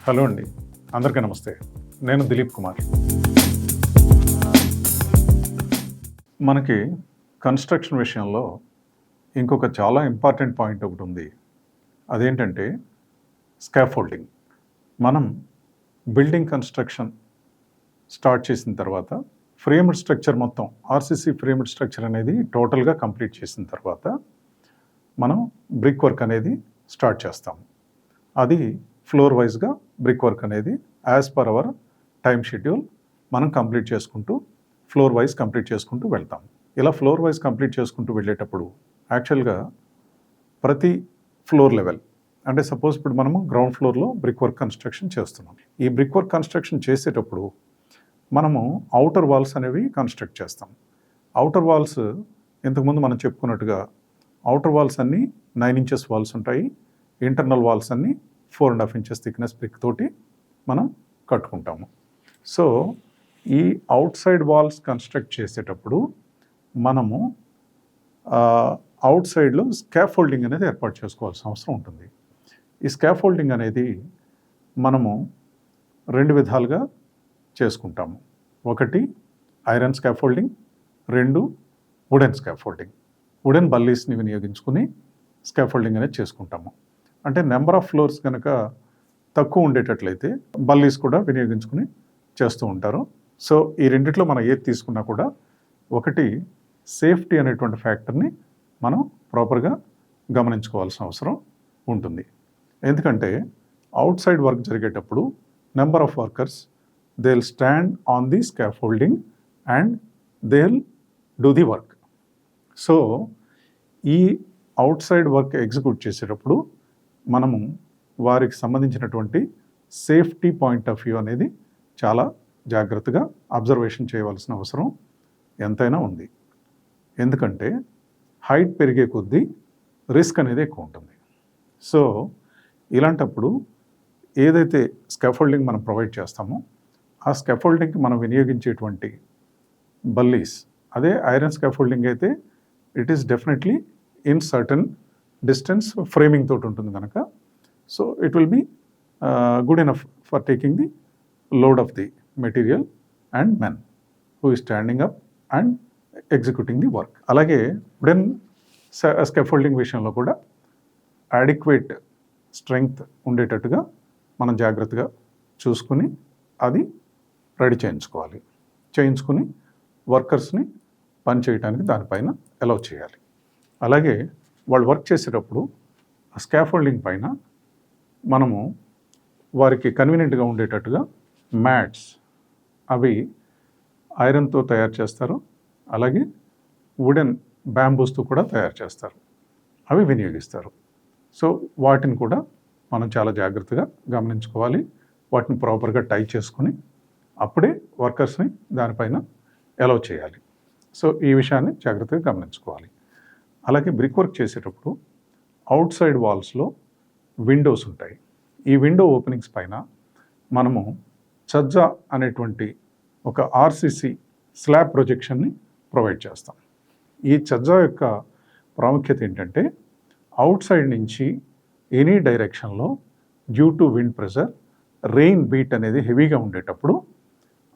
Hello అండి, అందరికీ నమస్తే. నేను దిలీప్ కుమార్. మనకి కన్స్ట్రక్షన్ విషయంలో ఇంకొక చాలా ఇంపార్టెంట్ పాయింట్ ఒకటి ఉంది. అదేంటంటే స్కాఫోల్డింగ్. మనం బిల్డింగ్ కన్స్ట్రక్షన్ స్టార్ట్ చేసిన తర్వాత ఫ్రేమ్డ్ స్ట్రక్చర్ మొత్తం ఆర్సీసీ ఫ్రేమ్డ్ స్ట్రక్చర్ అనేది టోటల్గా కంప్లీట్ చేసిన తర్వాత మనం బ్రిక్ వర్క్ అనేది స్టార్ట్ చేస్తాం. అది ఫ్లోర్ వైజ్గా బ్రిక్ వర్క్ అనేది as per our time schedule మనం కంప్లీట్ చేసుకుంటూ ఫ్లోర్ వైజ్ కంప్లీట్ చేసుకుంటూ వెళ్తాం. ఇలా ఫ్లోర్ వైజ్ కంప్లీట్ చేసుకుంటూ వెళ్ళేటప్పుడు యాక్చువల్గా ప్రతి ఫ్లోర్ లెవెల్ అంటే సపోజ్ ఇప్పుడు మనము గ్రౌండ్ ఫ్లోర్లో బ్రిక్ వర్క్ కన్స్ట్రక్షన్ చేస్తున్నాం. ఈ బ్రిక్ వర్క్ కన్స్ట్రక్షన్ చేసేటప్పుడు మనము అవుటర్ వాల్స్ అనేవి కన్స్ట్రక్ట్ చేస్తాం. అవుటర్ వాల్స్ ఇంతకుముందు మనం చెప్పుకున్నట్టుగా అవుటర్ వాల్స్ అన్నీ 9 inches వాల్స్ ఉంటాయి. ఇంటర్నల్ వాల్స్ అన్నీ 4.5 inches థిక్నెస్ బ్రిక్ తోటి మనం కట్టుకుంటాము. సో ఈ అవుట్ సైడ్ వాల్స్ కన్స్ట్రక్ట్ చేసేటప్పుడు మనము అవుట్ సైడ్లో స్కాఫోల్డింగ్ అనేది ఏర్పాటు చేసుకోవాల్సిన అవసరం ఉంటుంది. ఈ స్కాఫోల్డింగ్ అనేది మనము 2 విధాలుగా చేసుకుంటాము. ఒకటి iron scaffolding, 2 wooden scaffolding. Wooden బల్లీస్ని వినియోగించుకుని స్కాఫోల్డింగ్ అనేది చేసుకుంటాము. అంటే నెంబర్ ఆఫ్ ఫ్లోర్స్ కనుక తక్కువ ఉండేటట్లయితే బల్లీస్ కూడా వినియోగించుకుని చేస్తూ ఉంటారు. సో ఈ రెండిట్లో మనం ఏది తీసుకున్నా కూడా ఒకటి సేఫ్టీ అనేటువంటి ఫ్యాక్టర్ని మనం ప్రాపర్గా గమనించుకోవాల్సిన అవసరం ఉంటుంది. ఎందుకంటే అవుట్ సైడ్ వర్క్ జరిగేటప్పుడు number of workers they will stand on the scaffolding and they will do the work. So ఈ అవుట్ సైడ్ వర్క్ ఎగ్జిక్యూట్ చేసేటప్పుడు మనము వారికి సంబంధించినటువంటి సేఫ్టీ పాయింట్ ఆఫ్ వ్యూ అనేది చాలా జాగ్రత్తగా అబ్జర్వేషన్ చేయవలసిన అవసరం ఎంతైనా ఉంది. ఎందుకంటే హైట్ పెరిగే కొద్దీ రిస్క్ అనేది ఎక్కువ ఉంటుంది. సో ఇలాంటప్పుడు ఏదైతే స్కాఫోల్డింగ్ మనం ప్రొవైడ్ చేస్తామో ఆ స్కాఫోల్డింగ్కి మనం వినియోగించేటువంటి బల్లీస్ అదే ఐరన్ స్కాఫోల్డింగ్ అయితే it is definitely in certain distance framing తోటి ఉంటుంది కనుక so it will be good enough for taking the load of the material and men who is standing up and executing the work. అలాగే wooden scaffolding విషయంలో కూడా adequate strength ఉండేటట్టుగా మనం జాగ్రత్తగా చూసుకుని అది రెడీ చేయించుకుని వర్కర్స్ని పని చేయడానికి దానిపైన అలౌ చేయాలి. అలాగే వాళ్ళు వర్క్ చేసేటప్పుడు ఆ స్కాఫోల్డింగ్ పైన మనము వారికి కన్వీనియంట్గా ఉండేటట్టుగా మ్యాట్స్ అవి ఐరన్తో తయారు చేస్తారు. అలాగే వుడెన్ బ్యాంబూస్తో కూడా తయారు చేస్తారు, అవి వినియోగిస్తారు. సో వాటిని కూడా మనం చాలా జాగ్రత్తగా గమనించుకోవాలి. వాటిని ప్రాపర్గా టై చేసుకుని అప్పుడే వర్కర్స్ని దానిపైన అలౌ చేయాలి. సో ఈ విషయాన్ని జాగ్రత్తగా గమనించుకోవాలి. అలాగే బ్రిక్ వర్క్ చేసేటప్పుడు అవుట్ సైడ్ వాల్స్లో విండోస్ ఉంటాయి. ఈ విండో ఓపెనింగ్స్ పైన మనము చజ్జా అనేటువంటి ఒక ఆర్సీసీ స్లాబ్ ప్రొజెక్షన్ని ప్రొవైడ్ చేస్తాం. ఈ చజ్జా యొక్క ప్రాముఖ్యత ఏంటంటే అవుట్ సైడ్ నుంచి ఎనీ డైరెక్షన్లో due to wind pressure rain beat అనేది హెవీగా ఉండేటప్పుడు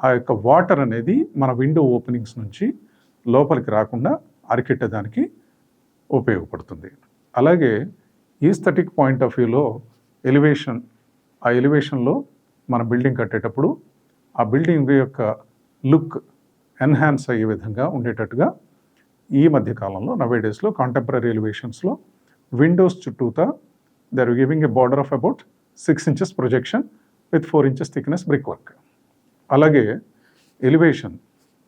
ఆ యొక్క వాటర్ అనేది మన విండో ఓపెనింగ్స్ నుంచి లోపలికి రాకుండా అరికెట్టడానికి ఉపయోగపడుతుంది. అలాగే ఈస్థెటిక్ పాయింట్ ఆఫ్ వ్యూలో ఆ ఎలివేషన్లో మన బిల్డింగ్ కట్టేటప్పుడు ఆ బిల్డింగ్ యొక్క లుక్ ఎన్హాన్స్ అయ్యే విధంగా ఉండేటట్టుగా ఈ మధ్యకాలంలో నవేడేస్లో కాంటెంపరీ ఎలివేషన్స్లో విండోస్ చుట్టూతా they are giving a border of about 6 inches projection with 4 inches thickness brick work. అలాగే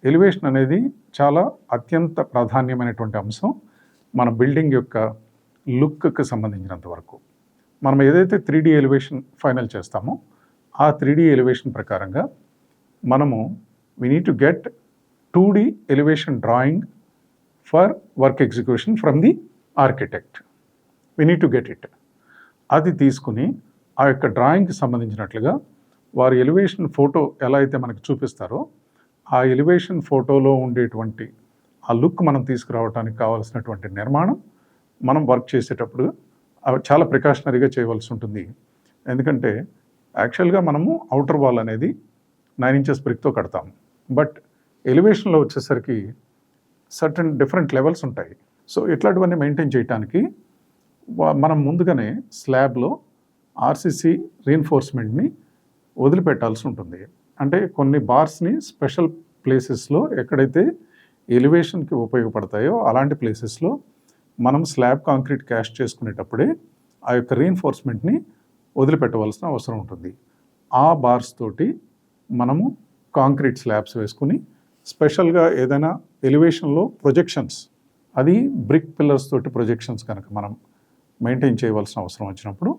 ఎలివేషన్ అనేది చాలా అత్యంత ప్రాధాన్యమైనటువంటి అంశం మన బిల్డింగ్ యొక్క లుక్కి సంబంధించినంత వరకు. మనం ఏదైతే 3D ఎలివేషన్ ఫైనల్ చేస్తామో ఆ 3D ఎలివేషన్ ప్రకారంగా మనము we need to get 2D elevation drawing for work execution from the architect. We need to get it. అది తీసుకుని ఆ యొక్క డ్రాయింగ్కి సంబంధించినట్లుగా వారి ఎలివేషన్ ఫోటో ఎలా అయితే మనకు చూపిస్తారో ఆ ఎలివేషన్ ఫోటోలో ఉండేటువంటి ఆ లుక్ మనం తీసుకురావడానికి కావాల్సినటువంటి నిర్మాణం మనం వర్క్ చేసేటప్పుడు చాలా ప్రికాషనరీగా చేయవలసి ఉంటుంది. ఎందుకంటే యాక్చువల్గా మనము అవుటర్ వాల్ అనేది 9 ఇంచెస్ బ్రిక్తో కడతాము. బట్ ఎలివేషన్లో వచ్చేసరికి సర్టన్ డిఫరెంట్ లెవెల్స్ ఉంటాయి. సో ఇట్లాంటివన్నీ మెయింటైన్ చేయడానికి మనం ముందుగానే స్లాబ్లో ఆర్సీసీ రీఎన్ఫోర్స్మెంట్ని వదిలిపెట్టాల్సి ఉంటుంది. అంటే కొన్ని బార్స్ని స్పెషల్ ప్లేసెస్లో ఎక్కడైతే ఎలివేషన్కి ఉపయోగపడతాయో అలాంటి ప్లేసెస్లో మనం స్లాబ్ కాంక్రీట్ క్యాస్ట్ చేసుకునేటప్పుడే ఆ యొక్క రీఎన్ఫోర్స్మెంట్ని వదిలిపెట్టవలసిన అవసరం ఉంటుంది. ఆ బార్స్ తోటి మనము కాంక్రీట్ స్లాబ్స్ వేసుకుని స్పెషల్గా ఏదైనా ఎలివేషన్లో ప్రొజెక్షన్స్, అది బ్రిక్ పిల్లర్స్ తోటి ప్రొజెక్షన్స్ కనుక మనం మెయింటైన్ చేయవలసిన అవసరం వచ్చినప్పుడు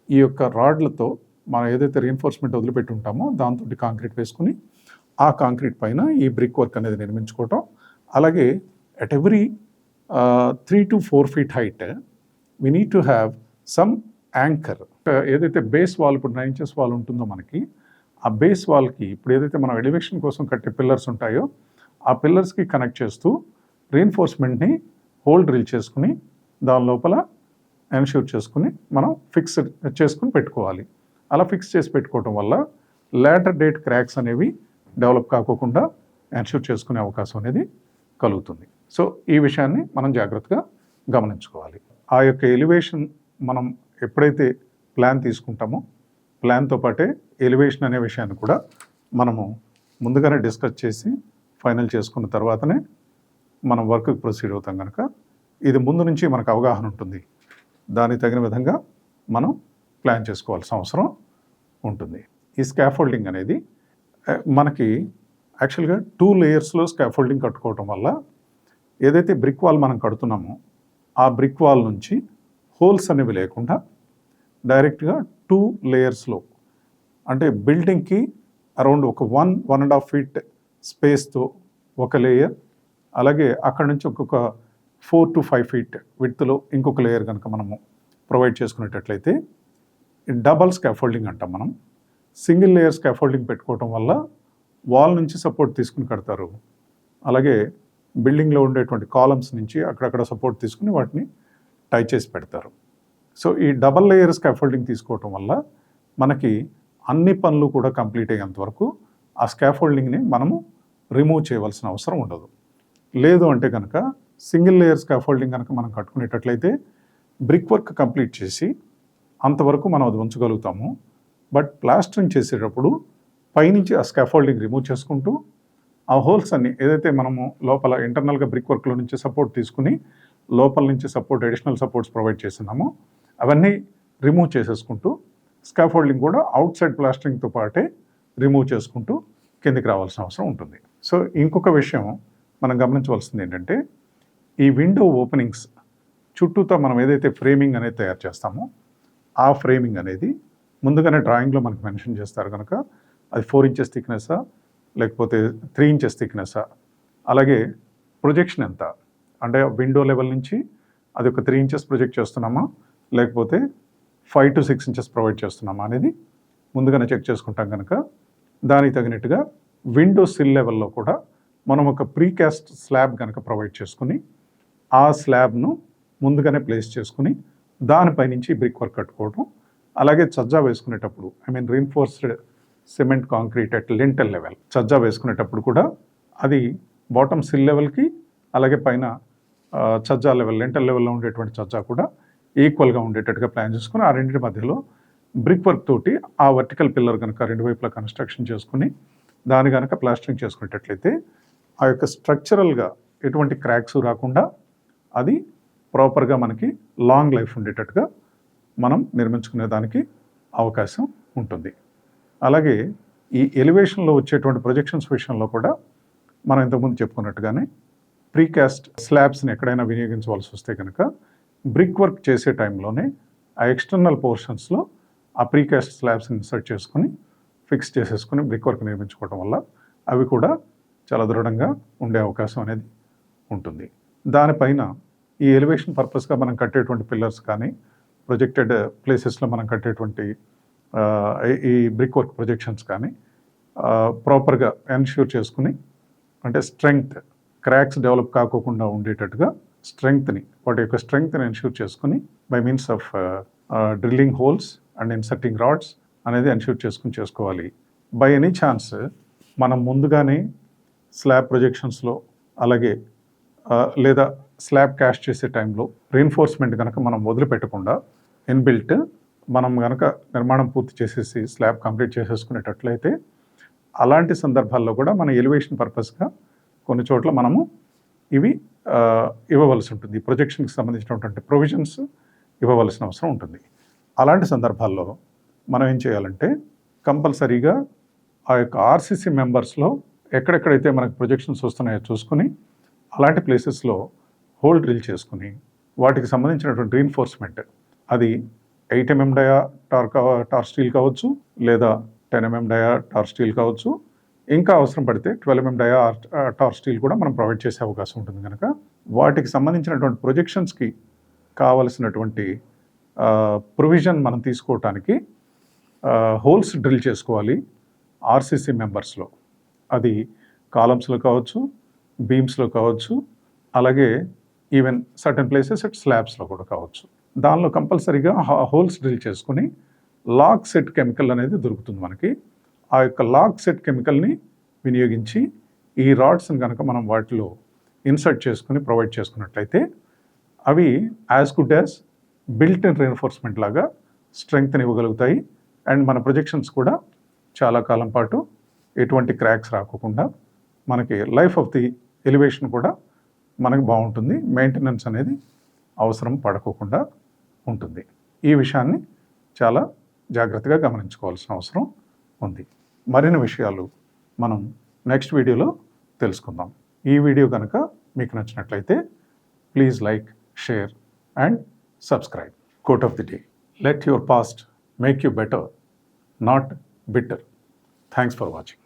ఈ యొక్క రాడ్లతో మనం ఏదైతే రీఎన్ఫోర్స్మెంట్ వదిలిపెట్టి ఉంటామో దాంతో కాంక్రీట్ వేసుకుని ఆ కాంక్రీట్ పైన ఈ బ్రిక్ వర్క్ అనేది నిర్మించుకోవటం. అలాగే at every 3 to 4 feet height we need to have some anchor. ఏదైతే బేస్ వాల్, ఇప్పుడు 9 inches వాల్ ఉంటుందో మనకి, ఆ బేస్ వాల్కి ఇప్పుడు ఏదైతే మనం ఎలివేషన్ కోసం కట్టే పిల్లర్స్ ఉంటాయో ఆ పిల్లర్స్కి కనెక్ట్ చేస్తూ రీఎన్ఫోర్స్మెంట్ని హోల్ డ్రిల్ చేసుకుని దాని లోపల ఎన్ష్యూర్ చేసుకుని మనం ఫిక్స్ చేసుకుని పెట్టుకోవాలి. అలా ఫిక్స్ చేసి పెట్టుకోవటం వల్ల లేటర్ డేట్ క్రాక్స్ అనేవి డెవలప్ కాకోకుండా ఎన్ష్యూర్ చేసుకునే అవకాశం అనేది కలుగుతుంది. సో ఈ విషయాన్ని మనం జాగ్రత్తగా గమనించుకోవాలి. ఆ యొక్క ఎలివేషన్ మనం ఎప్పుడైతే ప్లాన్ తీసుకుంటామో ప్లాన్తో పాటే ఎలివేషన్ అనే విషయాన్ని కూడా మనము ముందుగానే డిస్కస్ చేసి ఫైనల్ చేసుకున్న తర్వాతనే మనం వర్క్కి ప్రొసీడ్ అవుతాం కనుక ఇది ముందు నుంచి మనకు అవగాహన ఉంటుంది. దానికి తగిన విధంగా మనం ప్లాన్ చేసుకోవాల్సిన అవసరం ఉంటుంది. ఈ స్కాఫోల్డింగ్ అనేది మనకి యాక్చువల్గా 2 layers స్కాఫోల్డింగ్ కట్టుకోవటం వల్ల ఏదైతే బ్రిక్ వాల్ మనం కడుతున్నామో ఆ బ్రిక్ వాల్ నుంచి హోల్స్ అనేవి లేకుండా డైరెక్ట్గా 2 layers అంటే బిల్డింగ్కి అరౌండ్ ఒక 1.5 feet స్పేస్తో ఒక లేయర్, అలాగే అక్కడ నుంచి ఒక్కొక్క 4 to 5 feet విడ్త్లో ఇంకొక లేయర్ కనుక మనము ప్రొవైడ్ చేసుకునేటట్లయితే డబల్ స్కాఫోల్డింగ్ అంటాం మనం. సింగిల్ లేయర్ స్కాఫోల్డింగ్ పెట్టుకోవటం వల్ల వాల్ నుంచి సపోర్ట్ తీసుకుని కడతారు, అలాగే బిల్డింగ్లో ఉండేటువంటి కాలమ్స్ నుంచి అక్కడక్కడ సపోర్ట్ తీసుకుని వాటిని టై చేసి పెడతారు. సో ఈ డబల్ లేయర్ స్కాఫోల్డింగ్ తీసుకోవటం వల్ల మనకి అన్ని పనులు కూడా కంప్లీట్ అయ్యేంత వరకు ఆ స్కాఫోల్డింగ్ని మనము రిమూవ్ చేయవలసిన అవసరం ఉండదు. లేదు అంటే కనుక సింగిల్ లేయర్ స్కాఫోల్డింగ్ కనుక మనం కట్టుకునేటట్లయితే బ్రిక్ వర్క్ కంప్లీట్ చేసి అంతవరకు మనం అది ఉంచగలుగుతాము. బట్ ప్లాస్టరింగ్ చేసేటప్పుడు పైనుంచి ఆ స్కాఫోల్డింగ్ రిమూవ్ చేసుకుంటూ ఆ హోల్స్ అన్ని ఏదైతే మనము లోపల ఇంటర్నల్గా బ్రిక్ వర్క్లో నుంచి సపోర్ట్ తీసుకుని లోపల నుంచి సపోర్ట్, అడిషనల్ సపోర్ట్స్ ప్రొవైడ్ చేస్తున్నామో అవన్నీ రిమూవ్ చేసేసుకుంటూ స్కాఫోల్డింగ్ కూడా అవుట్ సైడ్ ప్లాస్టరింగ్తో పాటే రిమూవ్ చేసుకుంటూ కిందికి రావాల్సిన అవసరం ఉంటుంది. సో ఇంకొక విషయం మనం గమనించవలసింది ఏంటంటే ఈ విండో ఓపెనింగ్స్ చుట్టూతో మనం ఏదైతే ఫ్రేమింగ్ అనేది తయారు చేస్తామో ఆ ఫ్రేమింగ్ అనేది ముందుగానే డ్రాయింగ్లో మనకు మెన్షన్ చేస్తారు కనుక అది 4 inches థిక్నెస్సా లేకపోతే 3 inches థిక్నెస్సా, అలాగే ప్రొజెక్షన్ ఎంత అంటే విండో లెవెల్ నుంచి అది ఒక 3 inches ప్రొజెక్ట్ చేస్తున్నామా లేకపోతే 5 to 6 inches ప్రొవైడ్ చేస్తున్నామా అనేది ముందుగానే చెక్ చేసుకుంటాం కనుక దానికి తగినట్టుగా విండో సిల్ లెవెల్లో కూడా మనం ఒక ప్రీకాస్ట్ స్లాబ్ కనుక ప్రొవైడ్ చేసుకుని ఆ స్లాబ్ను ముందుగానే ప్లేస్ చేసుకుని దానిపై నుంచి బ్రిక్ వర్క్ కట్టుకోవడం, అలాగే చజ్జా వేసుకునేటప్పుడు reinforced cement concrete at lintel level చజ్జా వేసుకునేటప్పుడు కూడా అది బాటమ్ సిల్ లెవెల్కి అలాగే పైన చజ్జా లెవెల్ లింటల్ లెవెల్లో ఉండేటువంటి చజ్జా కూడా ఈక్వల్గా ఉండేటట్టుగా ప్లాన్ చేసుకుని ఆ రెండింటి మధ్యలో బ్రిక్ వర్క్ తోటి ఆ వర్టికల్ పిల్లర్ కనుక రెండు వైపులా కన్స్ట్రక్షన్ చేసుకుని దాని కనుక ప్లాస్టరింగ్ చేసుకునేటట్లయితే ఆ యొక్క స్ట్రక్చరల్గా ఎటువంటి క్రాక్స్ రాకుండా అది ప్రాపర్గా మనకి లాంగ్ లైఫ్ ఉండేటట్టుగా మనం నిర్మించుకునే దానికి అవకాశం ఉంటుంది. అలాగే ఈ ఎలివేషన్లో వచ్చేటువంటి ప్రొజెక్షన్స్ విషయంలో కూడా మనం ఇంతకుముందు చెప్పుకున్నట్టుగానే ప్రీకాస్ట్ స్లాబ్స్ని ఎక్కడైనా వినియోగించవలసి వస్తే కనుక బ్రిక్ వర్క్ చేసే టైంలోనే ఆ ఎక్స్టర్నల్ పోర్షన్స్లో ఆ ప్రీకాస్ట్ స్లాబ్స్ని ఇన్సర్ట్ చేసుకుని ఫిక్స్ చేసేసుకుని బ్రిక్ వర్క్ నిర్మించుకోవడం వల్ల అవి కూడా చాలా దృఢంగా ఉండే అవకాశం అనేది ఉంటుంది. దానిపైన ఈ ఎలివేషన్ పర్పస్గా మనం కట్టేటువంటి పిల్లర్స్ కానీ ప్రొజెక్టెడ్ ప్లేసెస్లో మనం కట్టేటువంటి ఈ బ్రిక్ వర్క్ ప్రొజెక్షన్స్ కానీ ప్రాపర్గా ఎన్ష్యూర్ చేసుకుని అంటే స్ట్రెంగ్త్ క్రాక్స్ డెవలప్ కాకోకుండా ఉండేటట్టుగా స్ట్రెంగ్త్ని వాటి యొక్క స్ట్రెంగ్త్ని ఎన్ష్యూర్ చేసుకుని by means of drilling holes and inserting rods అనేది ఎన్ష్యూర్ చేసుకోవాలి. బై ఎనీ ఛాన్స్ మనం ముందుగానే స్లాబ్ ప్రొజెక్షన్స్లో అలాగే లేదా స్లాబ్ క్యాష్ చేసే టైంలో రీఎన్ఫోర్స్మెంట్ కనుక మనం వదిలిపెట్టకుండా ఇన్బిల్ట్ మనం కనుక నిర్మాణం పూర్తి చేసేసి స్లాబ్ కంప్లీట్ చేసేసుకునేటట్లయితే అలాంటి సందర్భాల్లో కూడా మన ఎలివేషన్ పర్పస్గా కొన్ని చోట్ల మనము ఇవి ఇవ్వవలసి ఉంటుంది. ప్రొజెక్షన్కి సంబంధించినటువంటి ప్రొవిజన్స్ ఇవ్వవలసిన అవసరం ఉంటుంది. అలాంటి సందర్భాల్లో మనం ఏం చేయాలంటే కంపల్సరీగా ఆ యొక్క ఆర్సీసీ మెంబర్స్లో ఎక్కడెక్కడైతే మనకు ప్రొజెక్షన్స్ వస్తున్నాయో చూసుకుని అలాంటి ప్లేసెస్లో హోల్ డ్రిల్ చేసుకుని వాటికి సంబంధించినటువంటి రీఎన్ఫోర్స్మెంట్ అది 8 mm డయా టార్ స్టీల్ కావచ్చు, లేదా 10 mm డయా టార్ స్టీల్ కావచ్చు, ఇంకా అవసరం పడితే 12 mm డయా టార్ స్టీల్ కూడా మనం ప్రొవైడ్ చేసే అవకాశం ఉంటుంది. కనుక వాటికి సంబంధించినటువంటి ప్రొజెక్షన్స్కి కావలసినటువంటి ప్రొవిజన్ మనం తీసుకోవటానికి హోల్స్ డ్రిల్ చేసుకోవాలి ఆర్సీసీ మెంబర్స్లో. అది కాలమ్స్లో కావచ్చు, బీమ్స్లో కావచ్చు, అలాగే ఈవెన్ సర్టన్ ప్లేసెస్ అట్ స్లాబ్స్లో కూడా కావచ్చు. దానిలో కంపల్సరీగా హోల్స్ డ్రిల్ చేసుకుని లాక్ సెట్ కెమికల్ అనేది దొరుకుతుంది మనకి. ఆ యొక్క లాక్ సెట్ కెమికల్ని వినియోగించి ఈ రాడ్స్ని కనుక మనం వాటిలో ఇన్సర్ట్ చేసుకుని ప్రొవైడ్ చేసుకున్నట్లయితే అవి as good as built in reinforcement లాగా స్ట్రెంగ్త్ని ఇవ్వగలుగుతాయి. అండ్ మన ప్రొజెక్షన్స్ కూడా చాలా కాలం పాటు ఎటువంటి క్రాక్స్ రాకోకుండా మనకి లైఫ్ ఆఫ్ ది ఎలివేషన్ కూడా మనకి బాగుంటుంది. మెయింటెనెన్స్ అనేది అవసరం పడకోకుండా ఉంటుంది. ఈ విషయాన్ని చాలా జాగ్రత్తగా గమనించుకోవాల్సిన అవసరం ఉంది. మరిన్ని విషయాలు మనం నెక్స్ట్ వీడియోలో తెలుసుకుందాం. ఈ వీడియో కనుక మీకు నచ్చినట్లయితే please like, share and subscribe. Quote of the day: let your past make you better, not bitter. Thanks for watching.